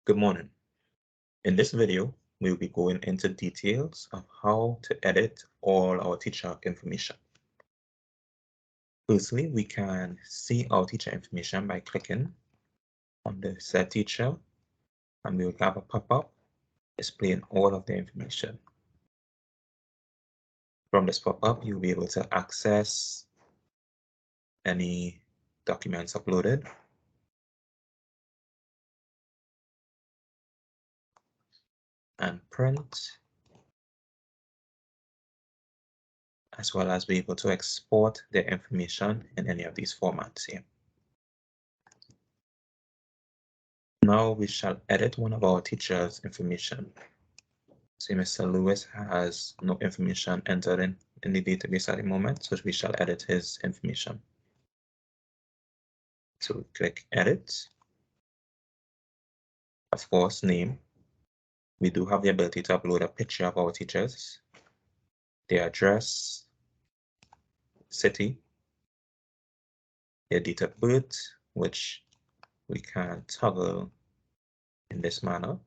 Good morning. In this video, we'll be going into details of how to edit all our teacher information. Firstly, we can see our teacher information by clicking on the Set Teacher, and we will have a pop-up displaying all of the information. From this pop-up, you'll be able to access any documents uploaded, and print, as well as be able to export the information in any of these formats here. Now we shall edit one of our teachers' information. So Mr. Lewis has no information entered in the database at the moment, so we shall edit his information. So we click Edit. Of course, name. We do have the ability to upload a picture of our teachers, their address, city, their date of birth, which we can toggle in this manner,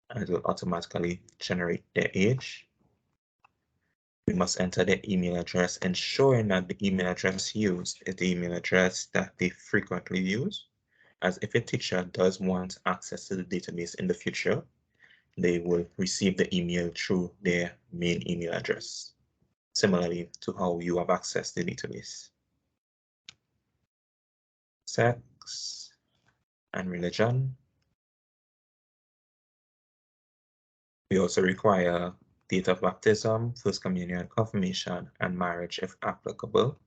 and it will automatically generate their age. We must enter their email address, ensuring that the email address used is the email address that they frequently use, as if a teacher does want access to the database in the future, they will receive the email through their main email address, similarly to how you have access to the database. Sex and religion. We also require date of baptism, first communion, confirmation, and marriage if applicable,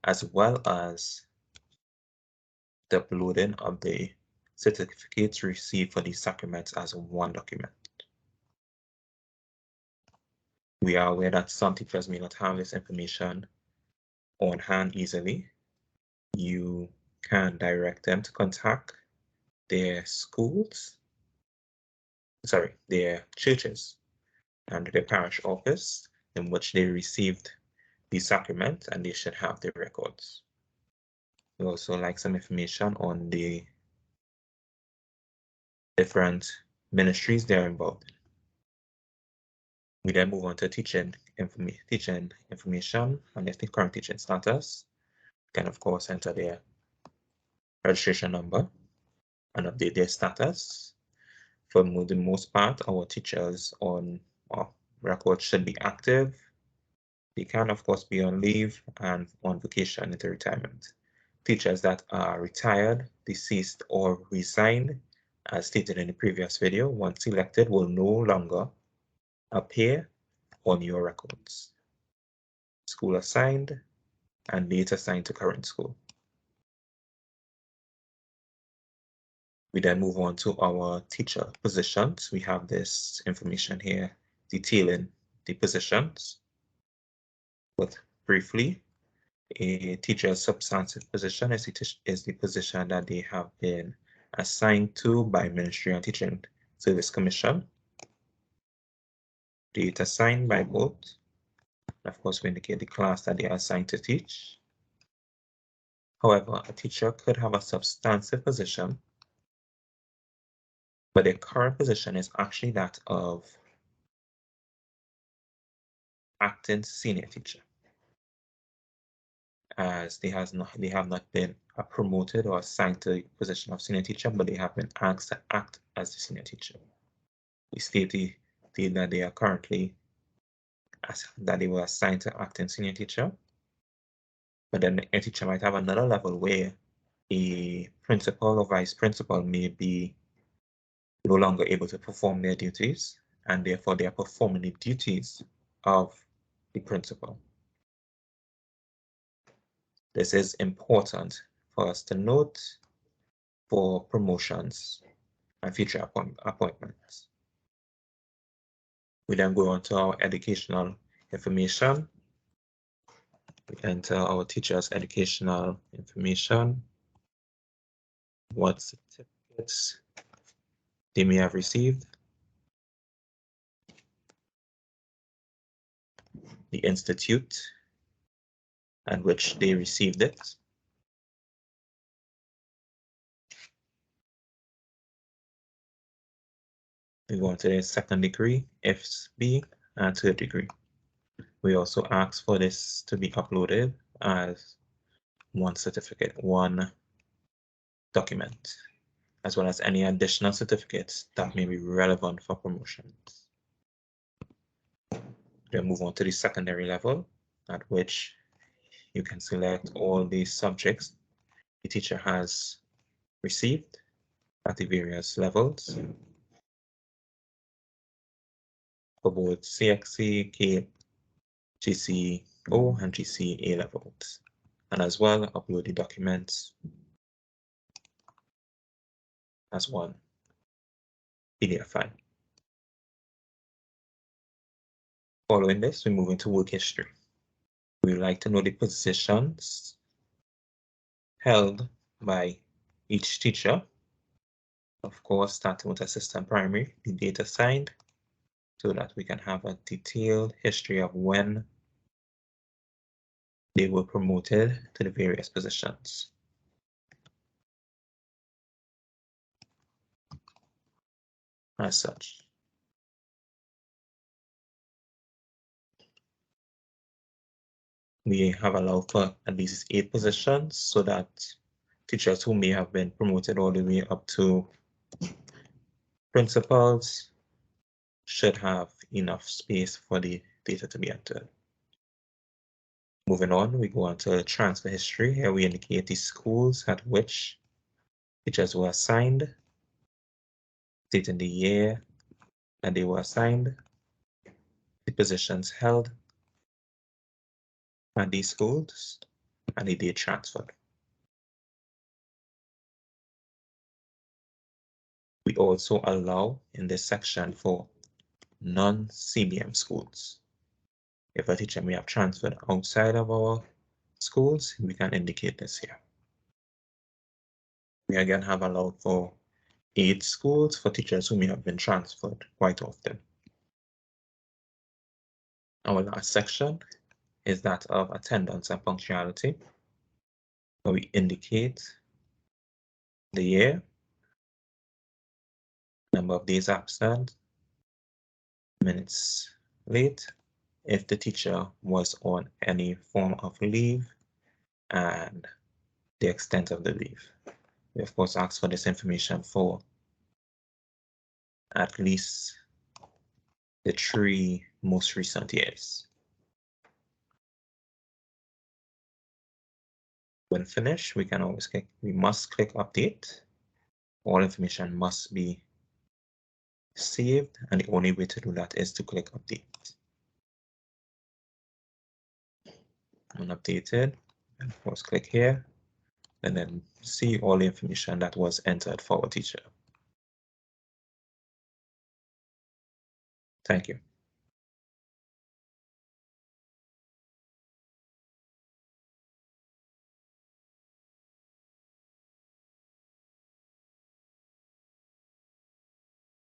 as well as the uploading of the certificates received for these sacraments as one document. We are aware that some teachers may not have this information on hand easily. You can direct them to contact their schools, their churches, and their parish office in which they received the sacrament, and they should have their records. We also like some information on the different ministries they're involved in. We then move on to teaching information, and the current teaching status. You can of course enter their registration number and update their status. For the most part, our teachers on our record should be active. They can of course be on leave and on vacation into retirement. Teachers that are retired, deceased, or resigned, as stated in the previous video, once selected, will no longer appear on your records. School assigned and date assigned to current school. We then move on to our teacher positions. We have this information here detailing the positions. But briefly, a teacher's substantive position is the position that they have been assigned to by Ministry and Teaching Service Commission. Date assigned by both. Of course, we indicate the class that they are assigned to teach. However, a teacher could have a substantive position, but their current position is actually that of acting senior teacher, as they have not been promoted or assigned to the position of senior teacher, but they have been asked to act as the senior teacher. We stated that they are currently that they were assigned to acting senior teacher, but then a teacher might have another level where a principal or vice principal may be no longer able to perform their duties, and therefore they are performing the duties of the principal. This is important for us to note for promotions and future appointments. We then go on to our educational information. We enter our teachers' educational information, what certificates they may have received, the institute at which they received it, We go on to the second degree, FB, and third degree. We also ask for this to be uploaded as one certificate, one document, as well as any additional certificates that may be relevant for promotions. Then move on to the secondary level, at which you can select all the subjects the teacher has received at the various levels for both CXC, CAPE, GCO, and GCA levels, and as well upload the documents as one PDF file. Following this, we move into work history. We would like to know the positions held by each teacher. Of course, starting with assistant primary, the date assigned, so that we can have a detailed history of when they were promoted to the various positions. As such, we have allowed for at least 8 positions so that teachers who may have been promoted all the way up to principals should have enough space for the data to be entered. Moving on, we go on to transfer history. Here we indicate the schools at which teachers were assigned, stating the year that they were assigned, the positions held at these schools, and the date transferred. We also allow in this section for non-CBM schools. If a teacher may have transferred outside of our schools, we can indicate this here. We again have allowed for 8 schools for teachers who may have been transferred quite often. Our last section is that of attendance and punctuality, where we indicate the year, number of days absent, minutes late, if the teacher was on any form of leave, and the extent of the leave. We of course ask for this information for at least the 3 most recent years. When finished, we must click update. All information must be saved, and the only way to do that is to click update. When updated, and of course click here, and then see all the information that was entered for our teacher. Thank you.